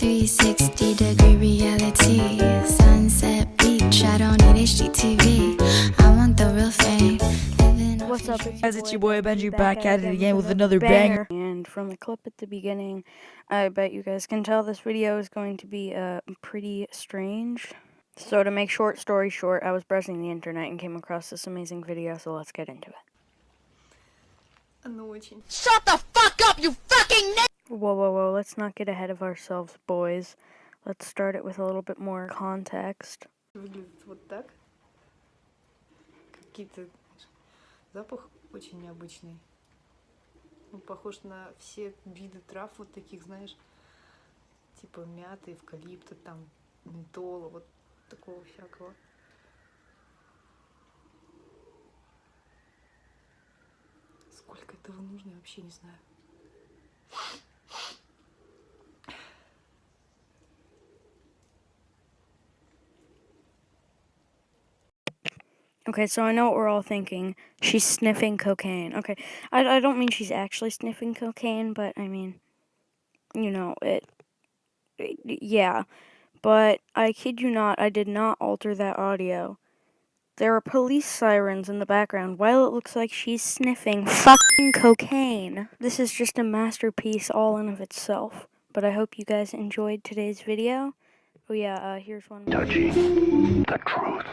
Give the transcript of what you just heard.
360-degree reality. Sunset beach, I don't need HGTV. I want the real thing. What's up, Guys, it's your boy Benji back at it again with another banger. And from the clip at the beginning, I bet you guys can tell this video is going to be pretty strange. So to make short story short, I was browsing the internet and came across this amazing video, so let's get into it. Shut the fuck up, you fucking Whoa, let's not get ahead of ourselves, boys. Let's start it with a little bit more context. Выглядит вот так. Какие-то... Запах очень необычный. Он похож на все виды трав вот таких, знаешь, типа мяты, эвкалипта, там, ментола, вот такого всякого. Сколько этого нужно, я вообще не знаю. Okay, so I know what we're all thinking. She's sniffing cocaine. Okay, I don't mean she's actually sniffing cocaine, but I mean, you know, yeah. But I kid you not, I did not alter that audio. There are police sirens in the background while it looks like she's sniffing fucking cocaine. This is just a masterpiece all in of itself. But I hope you guys enjoyed today's video. Oh yeah, here's one more. Touching the truth.